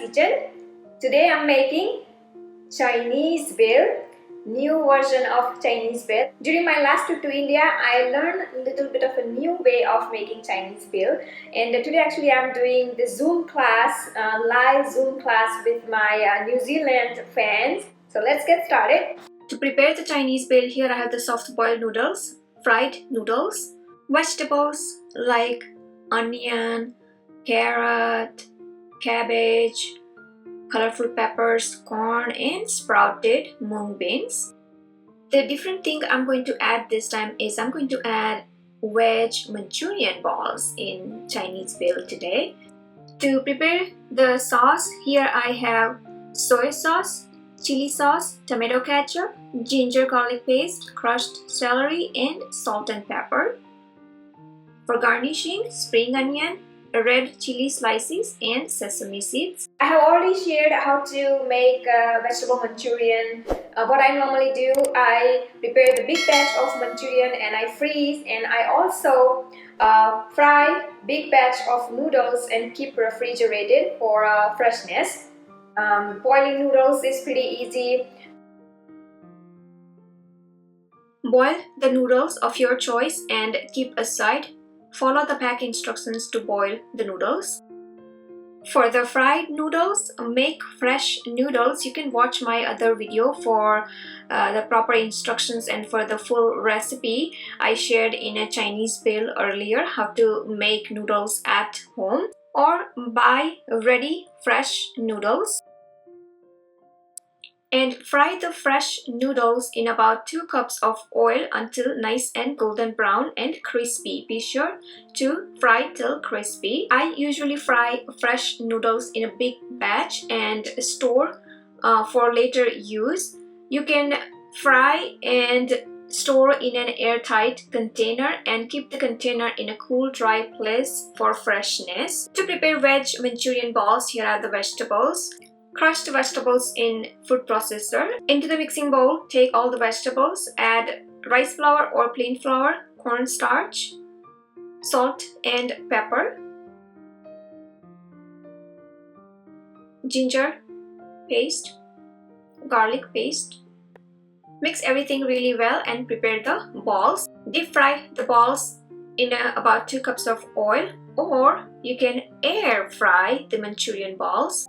kitchen. Today I'm making Chinese Bhel, new version of Chinese Bhel. During my last trip to India, I learned a little bit of a new way of making Chinese Bhel, and today actually I'm doing the Zoom class, live Zoom class with my New Zealand fans. So let's get started. To prepare the Chinese Bhel, here I have the soft boiled noodles, fried noodles, vegetables like onion, carrot, cabbage, colorful peppers, corn, and sprouted mung beans. The different thing I'm going to add this time is I'm going to add veg Manchurian balls in Chinese Bhel today. To prepare the sauce, here I have soy sauce, chili sauce, tomato ketchup, ginger garlic paste, crushed celery, and salt and pepper. For garnishing, spring onion, red chili slices, and sesame seeds. I have already shared how to make vegetable Manchurian. What I normally do, I prepare the big batch of Manchurian and I freeze, and I also fry big batch of noodles and keep refrigerated for freshness. Boiling noodles is pretty easy. Boil the noodles of your choice and keep aside. Follow the pack instructions to boil the noodles. For the fried noodles, make fresh noodles. You can watch my other video for the proper instructions, and for the full recipe I shared in a Chinese Bhel earlier, how to make noodles at home, or buy ready fresh noodles. And fry the fresh noodles in about 2 cups of oil until nice and golden brown and crispy. Be sure to fry till crispy. I usually fry fresh noodles in a big batch and store for later use. You can fry and store in an airtight container and keep the container in a cool, dry place for freshness. To prepare veg Manchurian balls, here are the vegetables. Crushed vegetables in food processor. Into the mixing bowl, take all the vegetables, add rice flour or plain flour, cornstarch, salt and pepper, ginger paste, garlic paste. Mix everything really well and prepare the balls. Deep fry the balls in about 2 cups of oil, or you can air fry the Manchurian balls.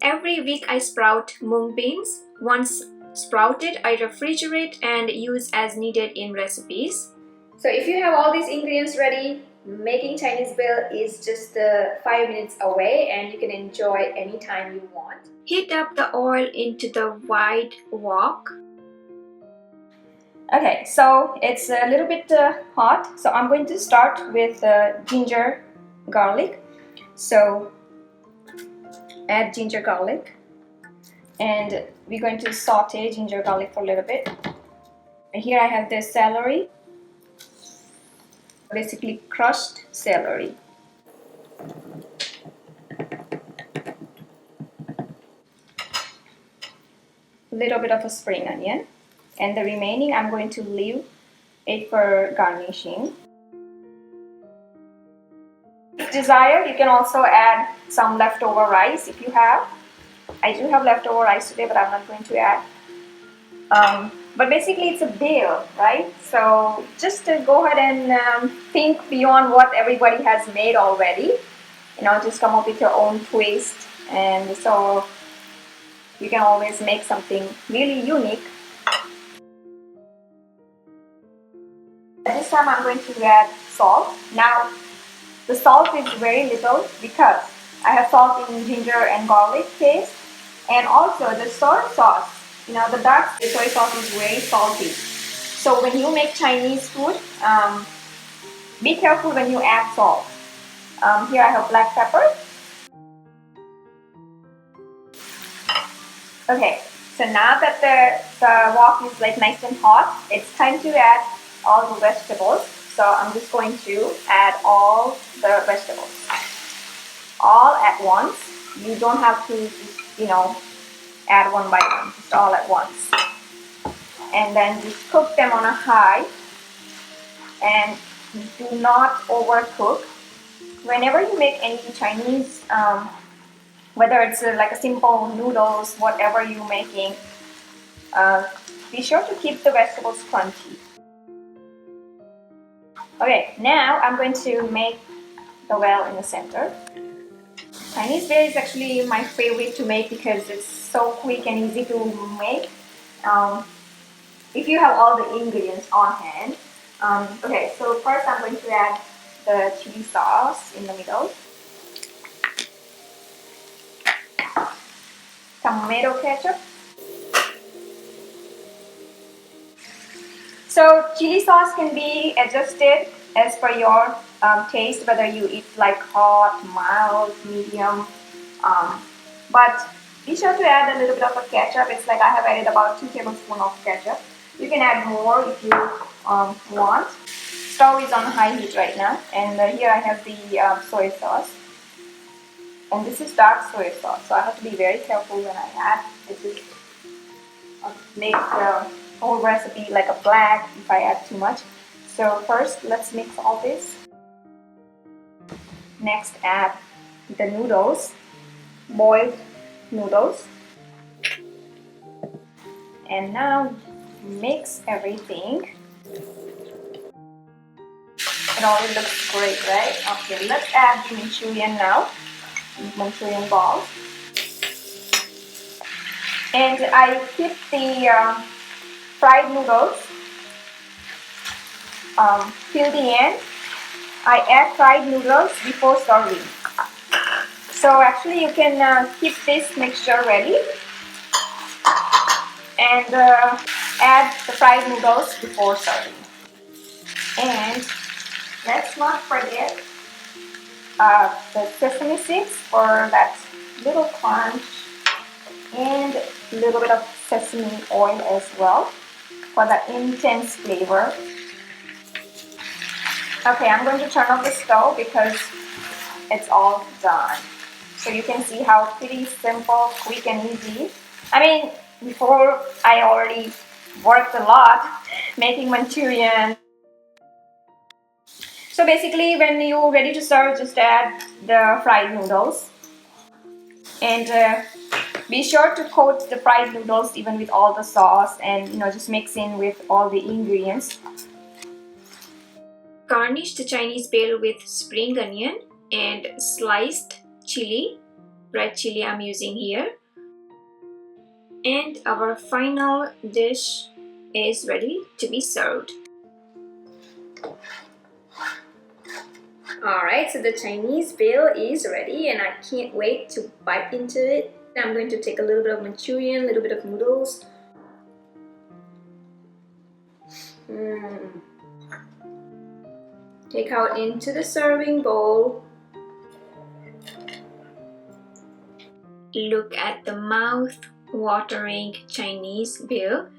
Every week I sprout mung beans. Once sprouted, I refrigerate and use as needed in recipes. So if you have all these ingredients ready, making Chinese Bhel is just 5 minutes away and you can enjoy anytime you want. Heat up the oil into the wide wok. Okay, so it's a little bit hot, so I'm going to start with ginger garlic. So add ginger garlic, and we're going to saute ginger garlic for a little bit. And here I have the celery, basically crushed celery. A little bit of a spring onion, and the remaining I'm going to leave it for garnishing. If desired, you can also add some leftover rice if you have. I do have leftover rice today, but I'm not going to add. But basically it's a bhel, right? So just go ahead and think beyond what everybody has made already. You know, just come up with your own twist, and so you can always make something really unique. This time I'm going to add salt. Now the salt is very little because I have salt in ginger and garlic paste, and also the soy sauce. You know, the dark soy sauce is very salty. So when you make Chinese food, be careful when you add salt. Here I have black pepper. Okay, so now that the wok is like nice and hot, it's time to add all the vegetables. So I'm just going to add all the vegetables all at once. You don't have to just, add one by one, just all at once. And then just cook them on a high and do not overcook. Whenever you make any Chinese, whether it's like a simple noodles, whatever you're making, be sure to keep the vegetables crunchy. Okay, now I'm going to make the well in the center. Chinese bhel is actually my favorite to make because it's so quick and easy to make. If you have all the ingredients on hand. Okay, so first I'm going to add the chili sauce in the middle. Tomato ketchup. So chili sauce can be adjusted as per your taste, whether you eat like hot, mild, medium. But be sure to add a little bit of a ketchup. It's like I have added about 2 tablespoons of ketchup. You can add more if you want. Stove is on high heat right now, and here I have the soy sauce. And this is dark soy sauce, so I have to be very careful when I add. It just makes the whole recipe like a black if I add too much. So first, let's mix all this. Next, add the noodles, boiled noodles. And now mix everything. It already looks great, right? Okay, let's add the Manchurian now. Manchurian balls. And I keep the fried noodles till the end. I add fried noodles before serving. So actually you can keep this mixture ready and add the fried noodles before serving. And let's not forget the sesame seeds for that little crunch and a little bit of sesame oil as well for that intense flavor. Okay, I'm going to turn off the stove because it's all done. So you can see how pretty simple, quick and easy. I mean, before I already worked a lot making Manchurian. So basically when you're ready to serve, just add the fried noodles. And be sure to coat the fried noodles even with all the sauce and just mix in with all the ingredients. Garnish the Chinese bhel with spring onion and sliced chili, red chili I'm using here. And our final dish is ready to be served. Alright, so the Chinese bhel is ready and I can't wait to bite into it. I'm going to take a little bit of Manchurian, a little bit of noodles. Take out into the serving bowl. Look at the mouth-watering Chinese bhel.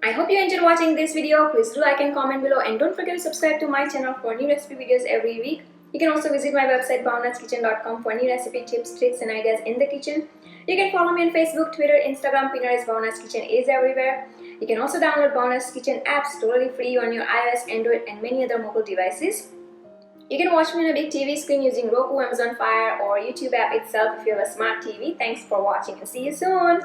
I hope you enjoyed watching this video. Please do like and comment below, and don't forget to subscribe to my channel for new recipe videos every week. You can also visit my website bhavnaskitchen.com for new recipe tips, tricks and ideas in the kitchen. You can follow me on Facebook, Twitter, Instagram. Pinterest. Bhavna's Kitchen is everywhere. You can also download Bhavna's Kitchen apps totally free on your iOS, Android and many other mobile devices. You can watch me on a big TV screen using Roku, Amazon Fire or YouTube app itself if you have a smart TV. Thanks for watching and see you soon.